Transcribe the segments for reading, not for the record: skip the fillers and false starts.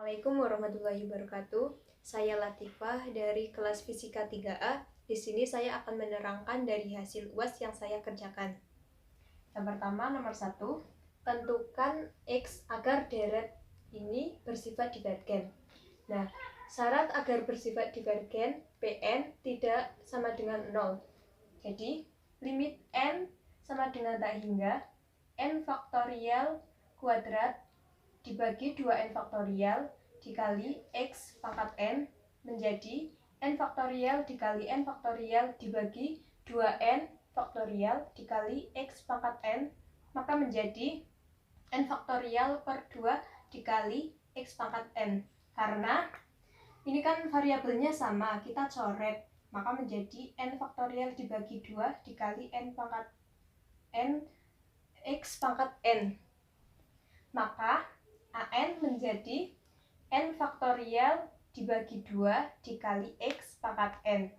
Assalamualaikum warahmatullahi wabarakatuh. Saya Latifah dari kelas Fisika 3A. Di sini saya akan menerangkan dari hasil UAS yang saya kerjakan. Yang pertama, nomor 1, tentukan X agar deret ini bersifat divergen. Nah, syarat agar bersifat divergen, Pn tidak sama dengan 0. Jadi, limit n sama dengan tak hingga n faktorial kuadrat dibagi 2n faktorial dikali x pangkat n menjadi n faktorial dikali n faktorial dibagi 2n faktorial dikali x pangkat n, maka menjadi n faktorial per 2 dikali x pangkat n. Karena ini kan variabelnya sama, kita coret, maka menjadi n faktorial dibagi 2 dikali n pangkat n x pangkat n. Maka an menjadi n faktorial dibagi 2 dikali x pangkat n.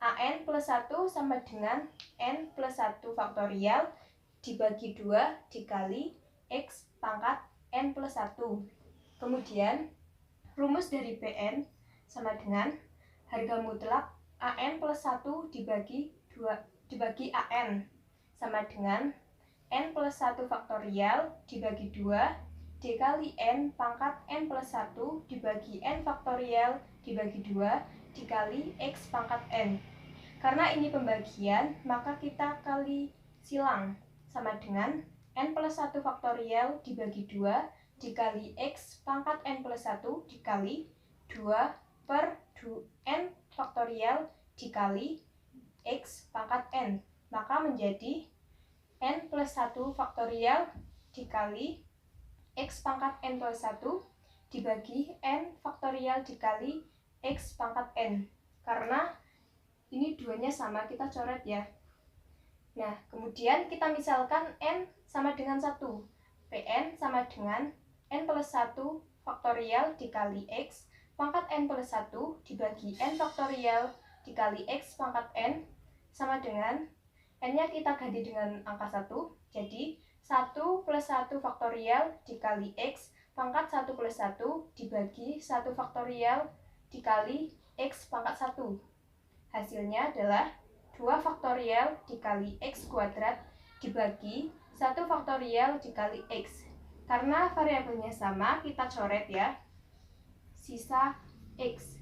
an plus 1 sama dengan n plus 1 faktorial dibagi 2 dikali x pangkat n plus 1. Kemudian rumus dari Pn sama dengan harga mutlak an plus 1 dibagi an sama dengan n plus 1 faktorial dibagi 2 dikali n pangkat n plus 1 dibagi n faktorial dibagi 2 dikali x pangkat n. Karena ini pembagian, maka kita kali silang sama dengan n plus 1 faktorial dibagi 2 dikali x pangkat n plus 1 dikali 2 per n faktorial dikali x pangkat n. Maka menjadi n plus 1 faktorial dikali x pangkat n plus 1 dibagi n faktorial dikali x pangkat n. Karena ini duanya sama, kita coret ya. Nah, kemudian kita misalkan n sama dengan 1. Pn sama dengan n plus 1 faktorial dikali x pangkat n plus 1 dibagi n faktorial dikali x pangkat n sama dengan n-nya kita ganti dengan angka 1. Jadi 1 plus 1 faktorial dikali x pangkat 1 plus 1 dibagi 1 faktorial dikali x pangkat 1. Hasilnya adalah 2 faktorial dikali x kuadrat dibagi 1 faktorial dikali x. Karena variabelnya sama, kita coret ya. Sisa x.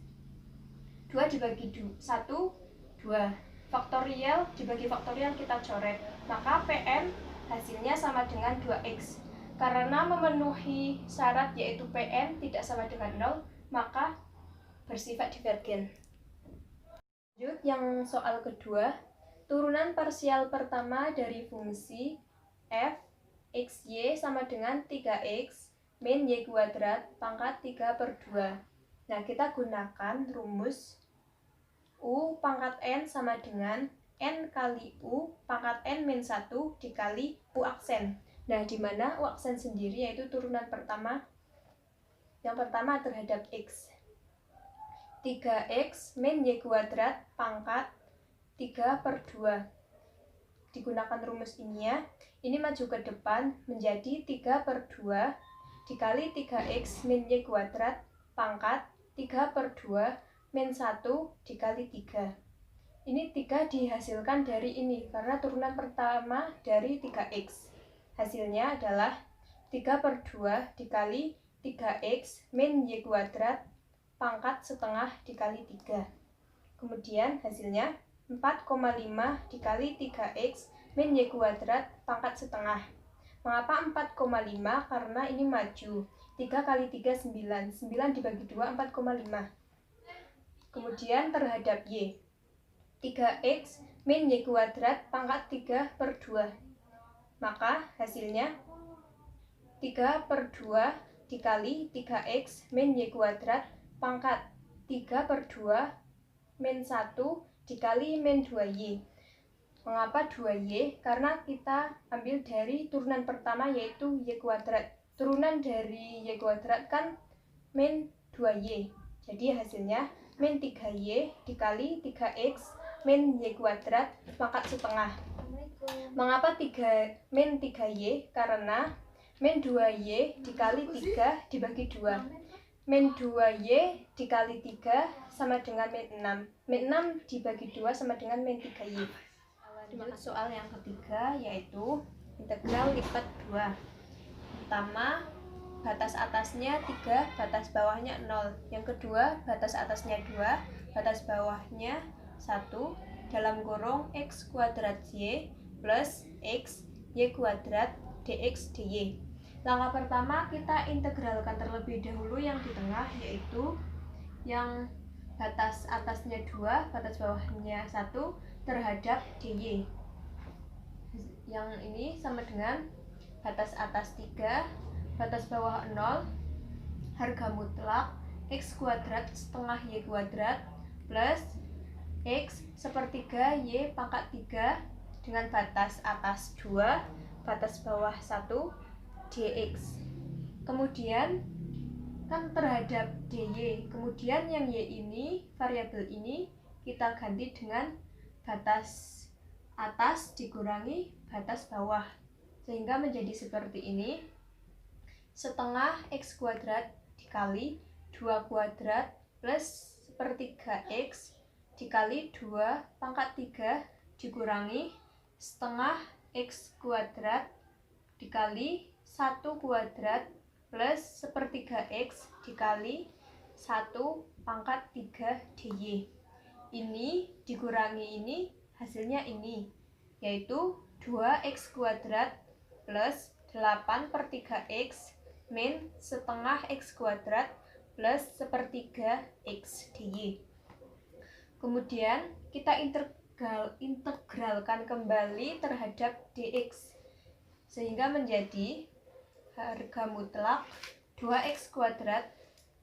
2 dibagi 1, 2. Faktorial dibagi faktorial kita coret. Maka Pn hasilnya sama dengan 2x. Karena memenuhi syarat yaitu Pn tidak sama dengan 0, maka bersifat divergen. Lanjut yang soal kedua, turunan parsial pertama dari fungsi f xy sama dengan 3x min y kuadrat pangkat 3 per 2. Nah, kita gunakan rumus u pangkat n sama dengan n kali u pangkat n min 1 dikali u aksen. Nah, di mana u aksen sendiri yaitu turunan pertama, yang pertama terhadap x. 3x min y kuadrat pangkat 3 per 2. Digunakan rumus ini ya. Ini maju ke depan menjadi 3 per 2 dikali 3x min y kuadrat pangkat 3 per 2 min 1 dikali 3. Ini 3 dihasilkan dari ini karena turunan pertama dari 3x. Hasilnya adalah 3 per 2 dikali 3x min y kuadrat pangkat setengah dikali 3. Kemudian hasilnya 4,5 dikali 3x min y kuadrat pangkat setengah. Mengapa 4,5? Karena ini maju. 3 kali 3, 9. 9 dibagi 2, 4,5. Kemudian terhadap y, 3x min y kuadrat pangkat 3 per 2. Maka hasilnya 3 per 2 dikali 3x min y kuadrat pangkat 3 per 2 min 1 dikali min 2y. Mengapa 2y? Karena kita ambil dari turunan pertama yaitu y kuadrat. Turunan dari y kuadrat kan min 2y. Jadi hasilnya min 3y dikali 3x min y kuadrat pangkat setengah. Mengapa min 3y? Karena min 2y dikali 3 dibagi 2. min 2y dikali 3 sama dengan min 6. Min 6 dibagi 2 sama dengan min 3y. Lanjut soal yang ketiga, yaitu integral lipat 2. Pertama, batas atasnya 3, batas bawahnya 0. Yang kedua, batas atasnya 2, batas bawahnya 1, dalam kurung x kuadrat y plus x y kuadrat dx dy. Langkah pertama, kita integralkan terlebih dahulu yang di tengah, yaitu yang batas atasnya 2, batas bawahnya 1 terhadap dy. Yang ini sama dengan batas atas 3, batas bawah 0, harga mutlak x kuadrat setengah y kuadrat plus x sepertiga y pangkat 3 dengan batas atas 2, batas bawah 1 dx. Kemudian kan terhadap dy, kemudian yang y ini, variabel ini kita ganti dengan batas atas dikurangi batas bawah, sehingga menjadi seperti ini: setengah x kuadrat dikali 2 kuadrat plus sepertiga x dikali 2 pangkat 3 dikurangi setengah x kuadrat dikali 1 kuadrat plus sepertiga x dikali 1 pangkat 3 dy. Ini dikurangi ini, hasilnya ini, yaitu 2x kuadrat plus 8/3x min setengah x kuadrat plus sepertiga x dy. Kemudian kita integralkan kembali terhadap dx, sehingga menjadi harga mutlak 2x kuadrat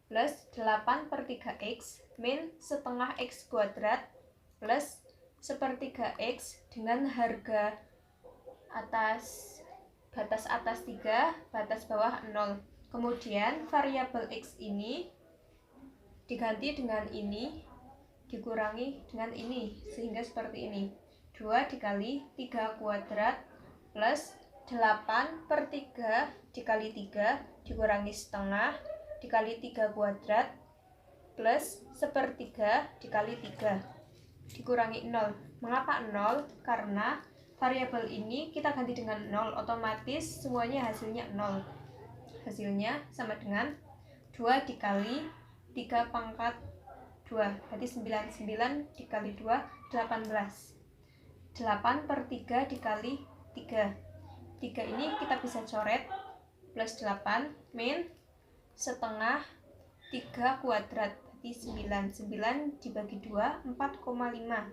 plus 8/3x min setengah x kuadrat plus sepertiga x dengan harga atas batas atas 3, batas bawah 0. Kemudian variabel x ini diganti dengan ini, dikurangi dengan ini, sehingga seperti ini: 2 dikali 3 kuadrat plus 8/3 dikali 3 dikurangi setengah dikali 3 kuadrat plus sepertiga dikali 3 dikurangi 0. Mengapa 0? Karena variabel ini kita ganti dengan 0, otomatis semuanya hasilnya 0. Hasilnya sama dengan 2 dikali 3 pangkat 2, berarti 99 dikali 2, 18. 8/3 dikali 3. 3 ini kita bisa coret, plus 8 min setengah 3 kuadrat, berarti 9 dibagi 2, 4,5.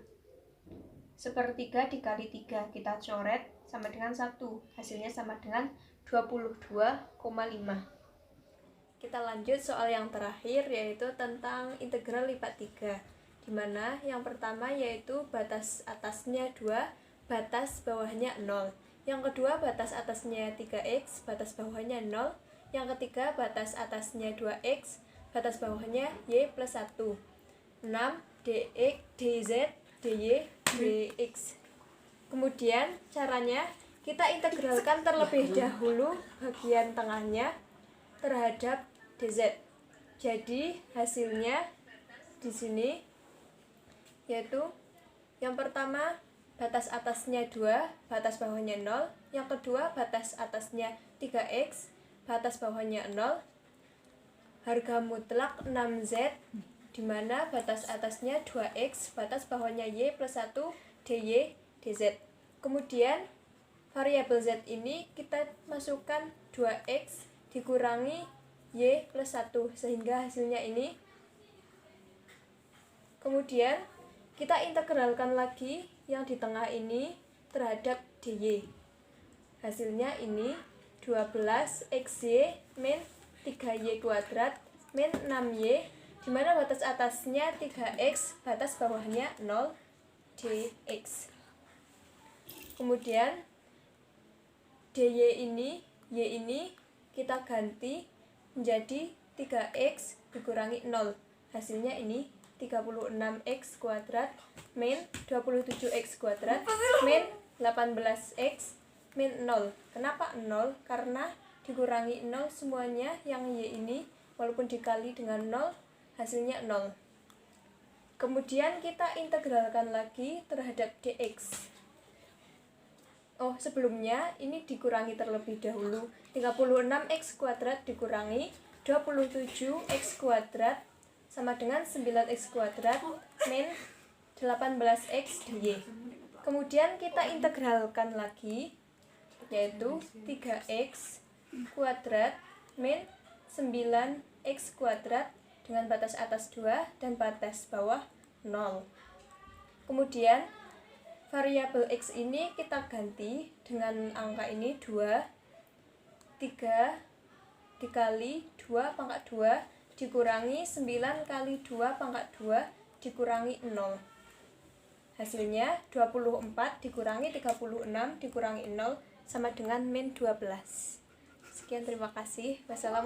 Sepertiga dikali 3 kita coret sama dengan 1, hasilnya sama dengan 22,5. Kita lanjut soal yang terakhir, yaitu tentang integral lipat 3, dimana yang pertama yaitu batas atasnya 2, batas bawahnya 0. Yang kedua, batas atasnya 3x, batas bawahnya 0. Yang ketiga, batas atasnya 2x, batas bawahnya y plus 1. 6 dx, dz, dy, dx. Kemudian caranya kita integralkan terlebih dahulu bagian tengahnya terhadap dz. Jadi hasilnya di sini yaitu yang pertama batas atasnya 2, batas bawahnya 0. Yang kedua, batas atasnya 3x, batas bawahnya 0. Harga mutlak 6z, di mana batas atasnya 2x, batas bawahnya y plus 1, dy, dz. Kemudian variabel z ini kita masukkan 2x dikurangi y plus 1, sehingga hasilnya ini. Kemudian kita integralkan lagi yang di tengah ini terhadap dy. Hasilnya ini 12xy min 3y kuadrat min 6y, di mana batas atasnya 3x, batas bawahnya 0 dx. Kemudian dy ini, y ini kita ganti menjadi 3x dikurangi 0. Hasilnya ini 36x kuadrat min 27x kuadrat min 18x min 0. Kenapa 0? Karena dikurangi 0 semuanya yang y ini walaupun dikali dengan 0 hasilnya 0. Kemudian kita integralkan lagi terhadap dx. Sebelumnya ini dikurangi terlebih dahulu. 36x kuadrat dikurangi 27x kuadrat sama dengan 9x kuadrat min 18x dy. Kemudian kita integralkan lagi, yaitu 3x kuadrat min 9x kuadrat dengan batas atas 2 dan batas bawah 0. Kemudian variabel x ini kita ganti dengan angka ini 2, 3 dikali 2 pangkat 2 dikurangi 9 kali 2 pangkat 2 dikurangi 0. Hasilnya 24 dikurangi 36 dikurangi 0 sama dengan min 12. Sekian, terima kasih. Wassalamualaikum.